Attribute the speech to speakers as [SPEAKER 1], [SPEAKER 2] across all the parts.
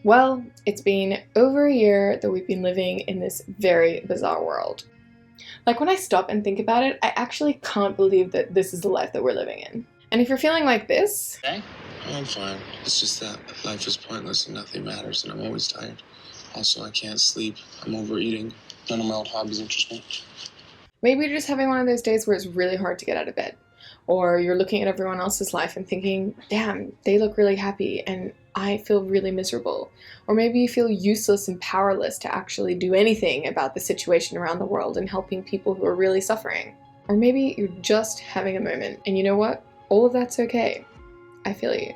[SPEAKER 1] Well, it's been over a year that we've been living in this very bizarre world. Like, when I stop and think about it, I actually can't believe that this is the life that we're living in. And if you're feeling like this,
[SPEAKER 2] Okay. I'm fine. It's just that life is pointless and nothing matters, and I'm always tired. Also, I can't sleep. I'm overeating. None of my old hobbies interest me.
[SPEAKER 1] maybe you're just having one of those days where it's really hard to get out of bed. Or you're looking at everyone else's life and thinking, damn, they look really happy and I feel really miserable. Or maybe you feel useless and powerless to actually do anything about the situation around the world and helping people who are really suffering. Or maybe you're just having a moment, and you know what? All of that's okay. I feel you.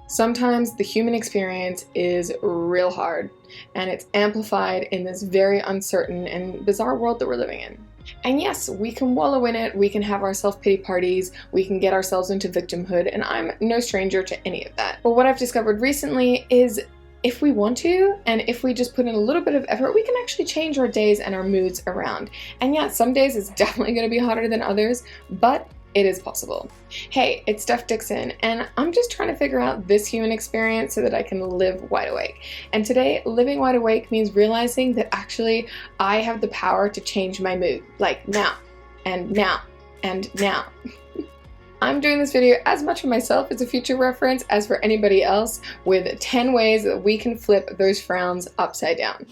[SPEAKER 1] Sometimes the human experience is real hard, and it's amplified in this very uncertain and bizarre world that we're living in. And yes, we can wallow in it, we can have our self-pity parties, we can get ourselves into victimhood, and I'm no stranger to any of that. But what I've discovered recently is if we want to, and if we just put in a little bit of effort, we can actually change our days and our moods around. And yeah, some days it's definitely going to be harder than others, but it is possible. Hey, it's Steph Dixon, and I'm just trying to figure out this human experience so that I can live wide awake. And today, living wide awake means realizing that actually I have the power to change my mood, like now, and now, and now. I'm doing this video as much for myself as a future reference as for anybody else, with 10 ways that we can flip those frowns upside down.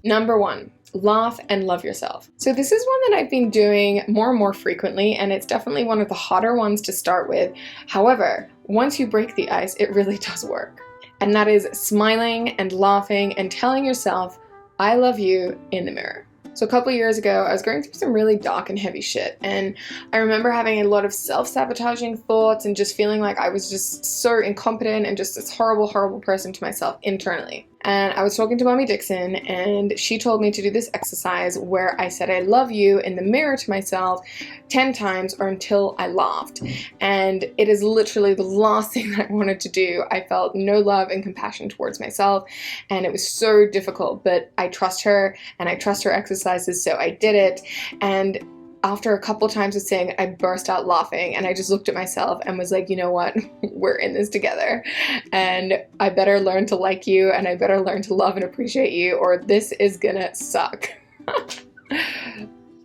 [SPEAKER 1] Number 1, laugh and love yourself. So this is one that I've been doing more and more frequently, and it's definitely one of the hotter ones to start with. However, once you break the ice, it really does work. And that is smiling and laughing and telling yourself, I love you, in the mirror. So a couple years ago, I was going through some really dark and heavy shit, and I remember having a lot of self-sabotaging thoughts and just feeling like I was just so incompetent and just this horrible, horrible person to myself internally. And I was talking to Mommy Dixon, and she told me to do this exercise where I said I love you in the mirror to myself 10 times or until I laughed. And it is literally the last thing that I wanted to do. I felt no love and compassion towards myself, and it was so difficult, but I trust her and I trust her exercises, so I did it. And after a couple times of saying it, I burst out laughing, and I just looked at myself and was like, you know what, we're in this together, and I better learn to like you, and I better learn to love and appreciate you, or this is gonna suck.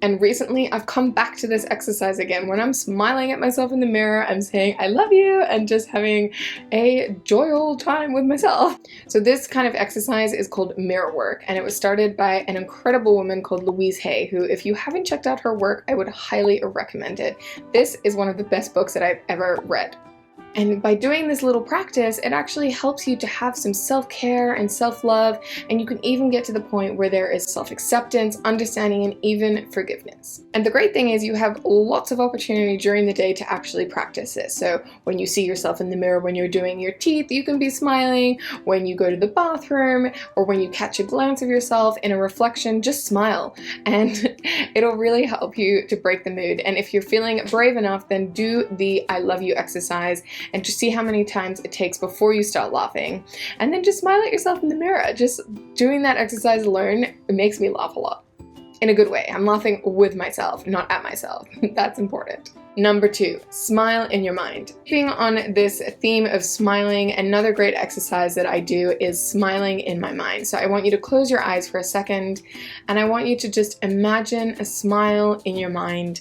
[SPEAKER 1] And recently I've come back to this exercise again. When I'm smiling at myself in the mirror, I'm saying I love you and just having a joyful time with myself. So this kind of exercise is called mirror work, and it was started by an incredible woman called Louise, who, if you haven't checked out her work, I would highly recommend it. This is one of the best books that I've ever read. And by doing this little practice, it actually helps you to have some self-care and self-love, and you can even get to the point where there is self-acceptance, understanding, and even forgiveness. And the great thing is you have lots of opportunity during the day to actually practice this. So when you see yourself in the mirror when you're doing your teeth, you can be smiling. When you go to the bathroom, or when you catch a glance of yourself in a reflection, just smile. And it'll really help you to break the mood. And if you're feeling brave enough, then do the I love you exercise, and just see how many times it takes before you start laughing. And then just smile at yourself in the mirror. Just doing that exercise alone, it makes me laugh a lot. In a good way. I'm laughing with myself, not at myself. That's important. Number 2, smile in your mind. Keeping on this theme of smiling, another great exercise that I do is smiling in my mind. So I want you to close your eyes for a second, and I want you to just imagine a smile in your mind.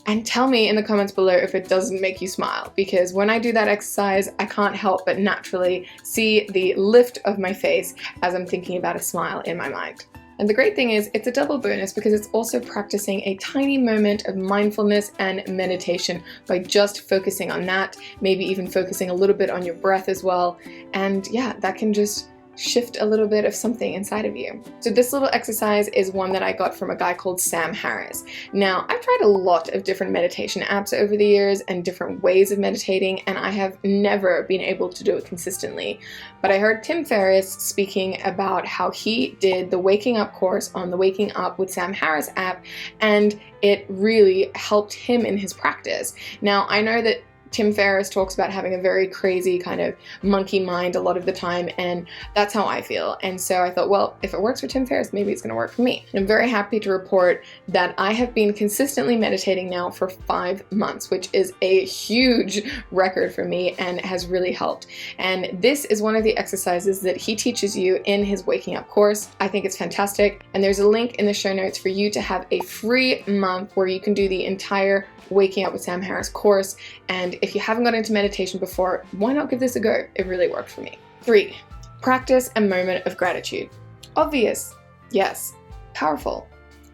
[SPEAKER 1] And tell me in the comments below if it doesn't make you smile, because when I do that exercise, I can't help but naturally see the lift of my face as I'm thinking about a smile in my mind. And the great thing is, it's a double bonus because it's also practicing a tiny moment of mindfulness and meditation by just focusing on that, maybe even focusing a little bit on your breath as well. And yeah, that can just shift a little bit of something inside of you. So this little exercise is one that I got from a guy called Sam Harris. Now, I've tried a lot of different meditation apps over the years and different ways of meditating, and I have never been able to do it consistently. But I heard Tim Ferriss speaking about how he did the Waking Up course on the Waking Up with Sam Harris app, and it really helped him in his practice. Now, I know that Tim Ferriss talks about having a very crazy kind of monkey mind a lot of the time, and that's how I feel. And so I thought, well, if it works for Tim Ferriss, maybe it's going to work for me. And I'm very happy to report that I have been consistently meditating now for 5 months, which is a huge record for me and has really helped. And this is one of the exercises that he teaches you in his Waking Up course. I think it's fantastic. And there's a link in the show notes for you to have a free month where you can do the entire Waking Up with Sam Harris course. And if you haven't got into meditation before, why not give this a go? It really worked for me. 3, practice a moment of gratitude. Obvious, yes. Powerful,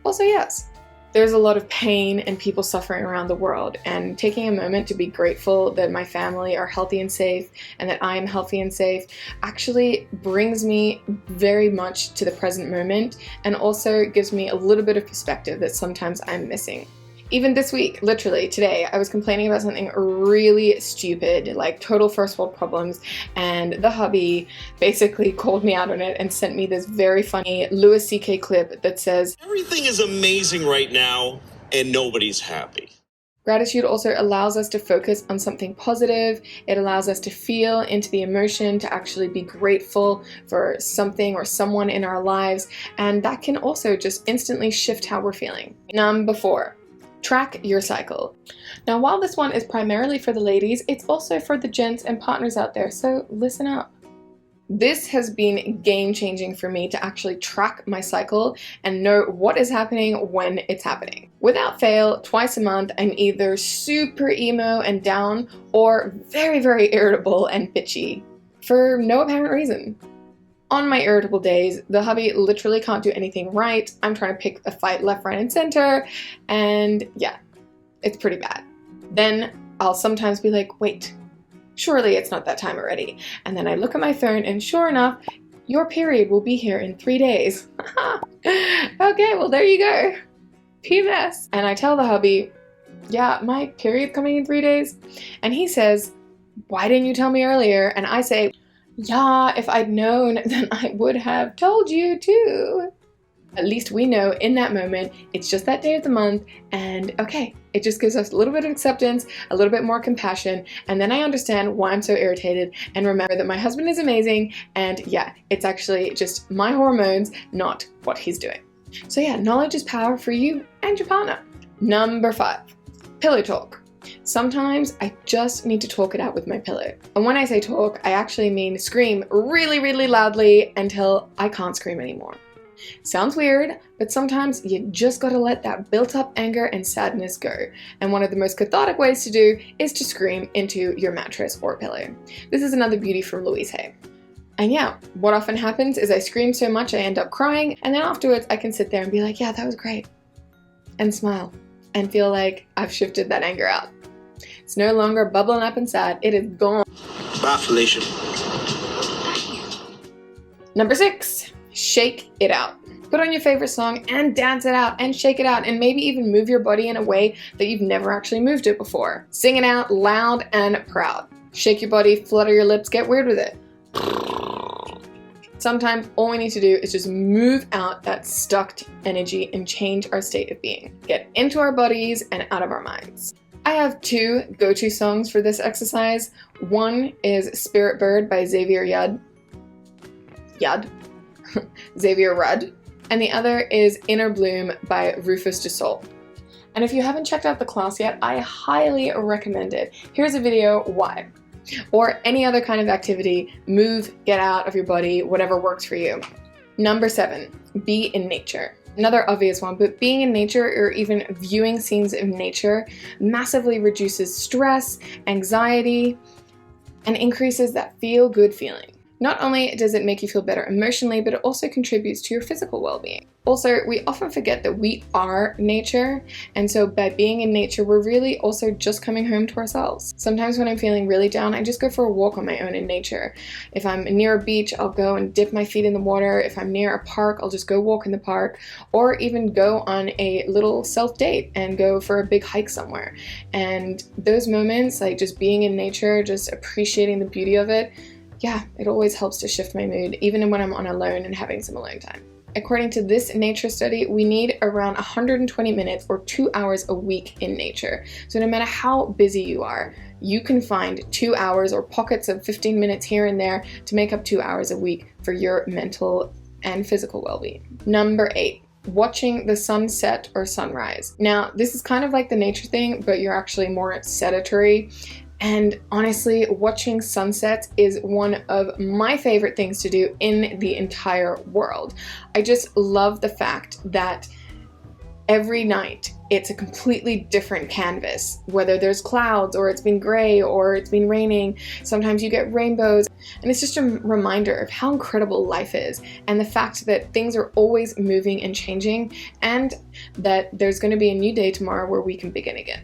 [SPEAKER 1] also yes. There's a lot of pain and people suffering around the world, and taking a moment to be grateful that my family are healthy and safe and that I am healthy and safe actually brings me very much to the present moment, and also gives me a little bit of perspective that sometimes I'm missing. Even this week, literally today, I was complaining about something really stupid, like total first world problems, and the hubby basically called me out on it and sent me this very funny Louis CK clip that says,
[SPEAKER 3] "Everything is amazing right now and nobody's happy."
[SPEAKER 1] Gratitude also allows us to focus on something positive. It allows us to feel into the emotion, to actually be grateful for something or someone in our lives, and that can also just instantly shift how we're feeling. Number 4. Track your cycle. Now, while this one is primarily for the ladies, it's also for the gents and partners out there, so listen up. This has been game-changing for me to actually track my cycle and know what is happening when it's happening. Without fail, twice a month, I'm either super emo and down or very, very irritable and bitchy for no apparent reason. On my irritable days, the hubby literally can't do anything right. I'm trying to pick a fight left, right, and center, and yeah, it's pretty bad. Then I'll sometimes be like, wait, surely it's not that time already. And then I look at my phone, and sure enough, your period will be here in 3 days. Okay, well, there you go. PMS. And I tell the hubby, yeah, my period's coming in 3 days. And he says, why didn't you tell me earlier? And I say, yeah, if I'd known, then I would have told you too. At least we know in that moment, it's just that day of the month, and okay, it just gives us a little bit of acceptance, a little bit more compassion, and then I understand why I'm so irritated and remember that my husband is amazing, and yeah, it's actually just my hormones, not what he's doing. So yeah, knowledge is power for you and your partner. Number 5, pillow talk. Sometimes I just need to talk it out with my pillow. And when I say talk, I actually mean scream really, really loudly until I can't scream anymore. Sounds weird, but sometimes you just gotta let that built up anger and sadness go. And one of the most cathartic ways to do is to scream into your mattress or pillow. This is another beauty from Louise. And yeah, what often happens is I scream so much I end up crying, and then afterwards I can sit there and be like, yeah, that was great. And smile and feel like I've shifted that anger out. It's no longer bubbling up and sad, it is gone.
[SPEAKER 3] Bye, Felicia.
[SPEAKER 1] Number 6, shake it out. Put on your favorite song and dance it out and shake it out, and maybe even move your body in a way that you've never actually moved it before. Sing it out loud and proud. Shake your body, flutter your lips, get weird with it. Sometimes all we need to do is just move out that stuck energy and change our state of being. Get into our bodies and out of our minds. I have 2 go-to songs for this exercise. One is Spirit Bird by Xavier Xavier Rudd. And the other is Inner Bloom by Rufus Du Sol. And if you haven't checked out the class yet, I highly recommend it. Here's a video why. Or any other kind of activity, move, get out of your body, whatever works for you. Number 7, be in nature. Another obvious one, but being in nature or even viewing scenes of nature massively reduces stress, anxiety, and increases that feel-good feeling. Not only does it make you feel better emotionally, but it also contributes to your physical well-being. Also, we often forget that we are nature, and so by being in nature, we're really also just coming home to ourselves. Sometimes when I'm feeling really down, I just go for a walk on my own in nature. If I'm near a beach, I'll go and dip my feet in the water. If I'm near a park, I'll just go walk in the park, or even go on a little self-date and go for a big hike somewhere. And those moments, like just being in nature, just appreciating the beauty of it, yeah, it always helps to shift my mood, even when I'm on alone and having some alone time. According to this nature study, we need around 120 minutes or 2 hours a week in nature. So no matter how busy you are, you can find 2 hours or pockets of 15 minutes here and there to make up 2 hours a week for your mental and physical well-being. Number 8. Watching the sunset or sunrise. Now, this is kind of like the nature thing, but you're actually more sedentary. And honestly, watching sunsets is one of my favorite things to do in the entire world. I just love the fact that every night it's a completely different canvas, whether there's clouds or it's been gray or it's been raining. Sometimes you get rainbows, and it's just a reminder of how incredible life is and the fact that things are always moving and changing, and that there's going to be a new day tomorrow where we can begin again.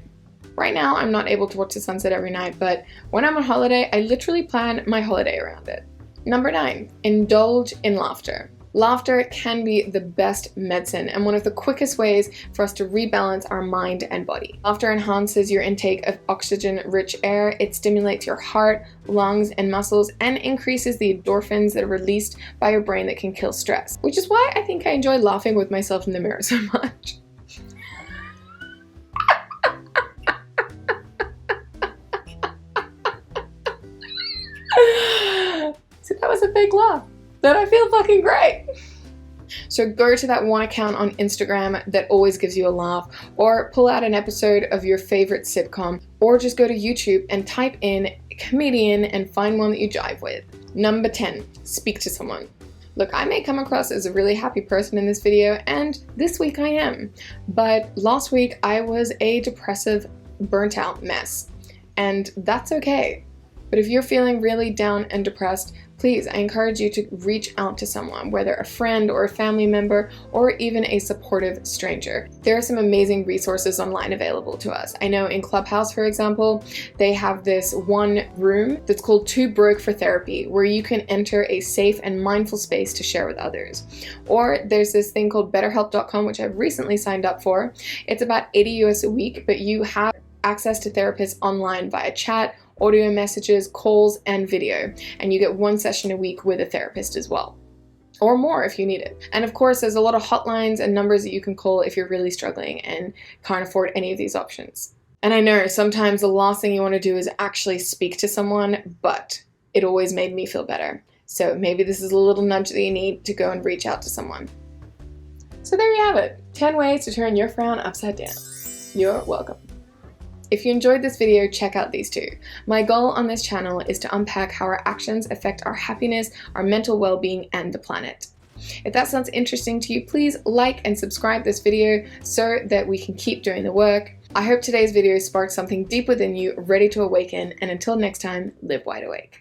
[SPEAKER 1] Right now, I'm not able to watch the sunset every night, but when I'm on holiday, I literally plan my holiday around it. Number 9, indulge in laughter. Laughter can be the best medicine and one of the quickest ways for us to rebalance our mind and body. Laughter enhances your intake of oxygen-rich air, it stimulates your heart, lungs, and muscles, and increases the endorphins that are released by your brain that can kill stress, which is why I think I enjoy laughing with myself in the mirror so much. So that was a big laugh. Then I feel fucking great. So go to that one account on Instagram that always gives you a laugh, or pull out an episode of your favorite sitcom, or just go to YouTube and type in comedian and find one that you jive with. Number 10, speak to someone. Look, I may come across as a really happy person in this video, and this week I am. But last week I was a depressive, burnt out mess, and that's okay. But if you're feeling really down and depressed, please, I encourage you to reach out to someone, whether a friend or a family member or even a supportive stranger. There are some amazing resources online available to us. I know in Clubhouse, for example, they have this one room that's called Too Broke for Therapy, where you can enter a safe and mindful space to share with others. Or there's this thing called BetterHelp.com, which I've recently signed up for. It's about $80 US a week, but you have access to therapists online via chat, audio messages, calls, and video, and you get one session a week with a therapist as well, or more if you need it. And of course, there's a lot of hotlines and numbers that you can call if you're really struggling and can't afford any of these options. And I know sometimes the last thing you want to do is actually speak to someone, but it always made me feel better. So maybe this is a little nudge that you need to go and reach out to someone. So there you have it, 10 ways to turn your frown upside down. You're welcome. If you enjoyed this video, check out these 2. My goal on this channel is to unpack how our actions affect our happiness, our mental well-being, and the planet. If that sounds interesting to you, please like and subscribe this video so that we can keep doing the work. I hope today's video sparked something deep within you, ready to awaken, and until next time, live wide awake.